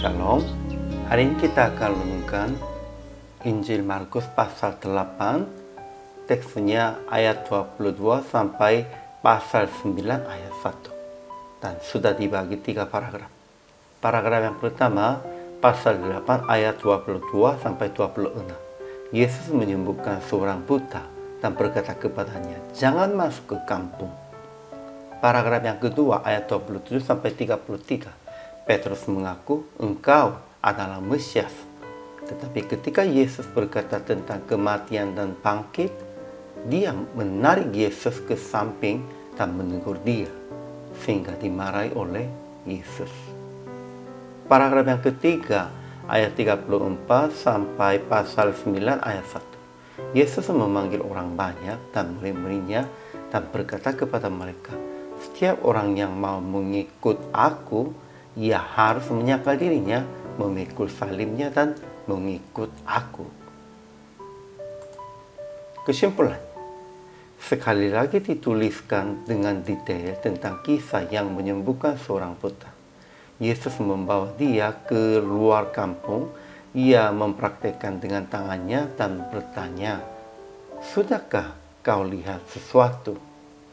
Shalom. Hari ini kita akan renungkan Injil Markus pasal 8, teksnya ayat 22 sampai pasal 9 ayat 1. Dan sudah dibagi 3 paragraf. Paragraf yang pertama, pasal 8 ayat 22 sampai 26. Yesus menyembuhkan seorang buta dan berkata kepadanya, "Jangan masuk ke kampung." Paragraf yang kedua ayat 27 sampai 33. Petrus mengaku, "Engkau adalah Mesias." Tetapi ketika Yesus berkata tentang kematian dan bangkit, dia menarik Yesus ke samping dan menegur dia, sehingga dimarahi oleh Yesus. Paragraf yang ketiga, ayat 34 sampai pasal 9 ayat 1. Yesus memanggil orang banyak dan murid-muridnya dan berkata kepada mereka, "Setiap orang yang mau mengikut aku, ia harus menyangkal dirinya, memikul salibnya dan mengikut aku." Kesimpulan, sekali lagi dituliskan dengan detail tentang kisah yang menyembuhkan seorang buta. Yesus membawa dia ke luar kampung. Ia mempraktekkan dengan tangannya dan bertanya, "Sudahkah kau lihat sesuatu?"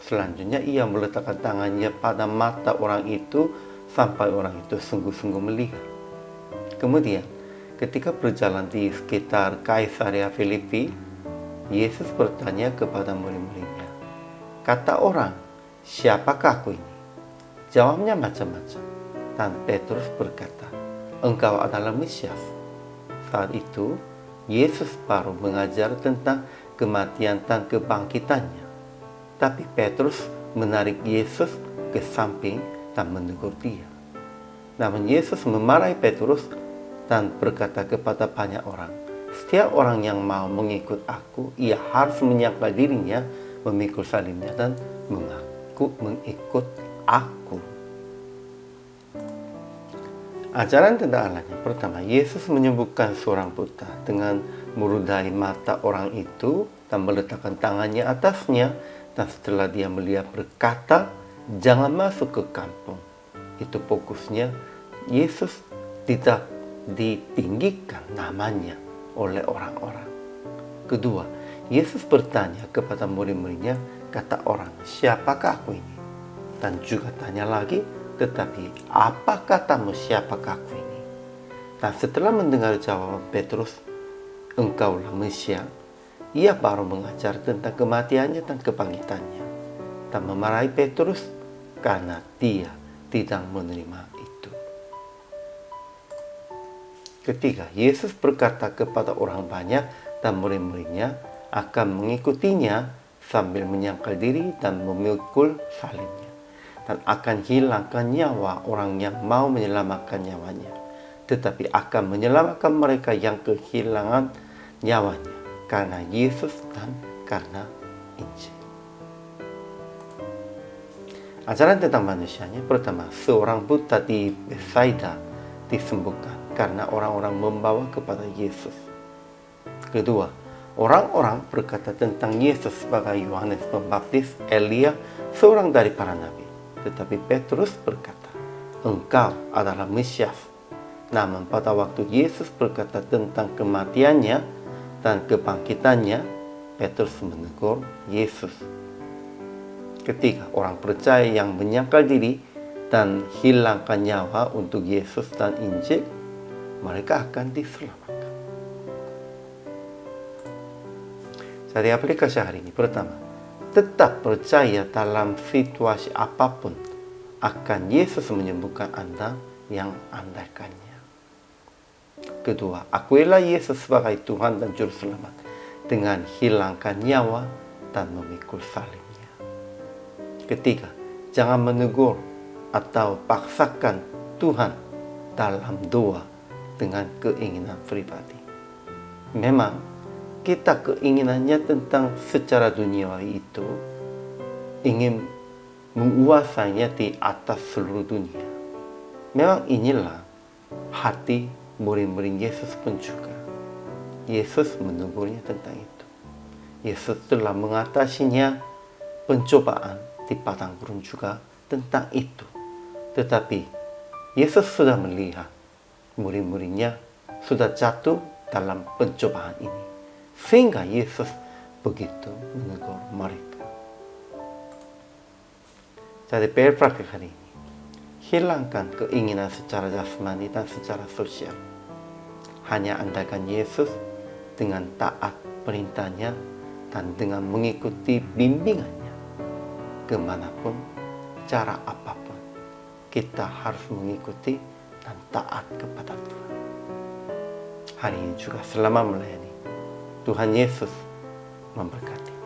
Selanjutnya ia meletakkan tangannya pada mata orang itu sampai orang itu sungguh-sungguh melihat. Kemudian, ketika berjalan di sekitar Kaisarea Filipi, Yesus bertanya kepada murid-muridnya, "Kata orang, siapakah aku ini?" Jawabnya macam-macam. Dan Petrus berkata, "Engkau adalah Mesias." Saat itu, Yesus baru mengajar tentang kematian dan kebangkitannya. Tapi Petrus menarik Yesus ke samping dan menegur dia. Namun Yesus memarahi Petrus dan berkata kepada banyak orang, "Setiap orang yang mau mengikut aku, ia harus menyangkal dirinya, memikul salibnya dan mengikut aku." Ajaran tentang Allah yang pertama, Yesus menyembuhkan seorang buta dengan meludahi mata orang itu dan meletakkan tangannya atasnya, dan setelah dia melihat berkata, "Jangan masuk ke kampung." Itu fokusnya. Yesus tidak ditinggikan namanya oleh orang-orang. Kedua, Yesus bertanya kepada murid-muridnya, "Kata orang, siapakah aku ini?" Dan juga tanya lagi, "Tetapi apa katamu, siapakah aku ini?" Dan setelah mendengar jawaban Petrus, "Engkaulah Mesias," ia baru mengajar tentang kematiannya dan kebangkitannya dan memarahi Petrus karena dia tidak menerima itu. Ketiga, Yesus berkata kepada orang banyak dan murid-muridnya akan mengikutinya sambil menyangkal diri dan memikul salibnya, dan akan hilangkan nyawa orang yang mau menyelamatkan nyawanya, tetapi akan menyelamatkan mereka yang kehilangan nyawanya karena Yesus dan karena Injil. Ajaran tentang manusianya, pertama, seorang buta di Betsaida disembuhkan karena orang-orang membawa kepada Yesus. Kedua, orang-orang berkata tentang Yesus sebagai Yohanes Pembaptis, Elia, seorang dari para nabi. Tetapi Petrus berkata, "Engkau adalah Mesias." Namun pada waktu Yesus berkata tentang kematiannya dan kebangkitannya, Petrus menegur Yesus. Ketiga, orang percaya yang menyangkal diri dan hilangkan nyawa untuk Yesus dan Injil, mereka akan diselamatkan. Jadi aplikasi hari ini, pertama, tetap percaya dalam situasi apapun akan Yesus menyembuhkan Anda yang andaikannya. Kedua, akuilah Yesus sebagai Tuhan dan Juru Selamat dengan hilangkan nyawa dan memikul salibnya. Ketiga, jangan menegur atau paksakan Tuhan dalam doa dengan keinginan pribadi. Memang kita keinginannya tentang secara duniawi itu ingin menguasainya di atas seluruh dunia. Memang inilah hati murid-murid Yesus pun juga. Yesus menegurnya tentang itu. Yesus telah mengatasinya pencobaan di padang gurun juga tentang itu. Tetapi Yesus sudah melihat murid-muridnya sudah jatuh dalam pencobaan ini. Sehingga Yesus begitu menegur mereka. Jadi praktik hari ini, hilangkan keinginan secara jasmani dan secara sosial. Hanya andalkan Yesus dengan taat perintahnya dan dengan mengikuti bimbingannya. Kemanapun, cara apapun, kita harus mengikuti dan taat kepada Tuhan. Hari ini juga selama melayani, Tuhan Yesus memberkati.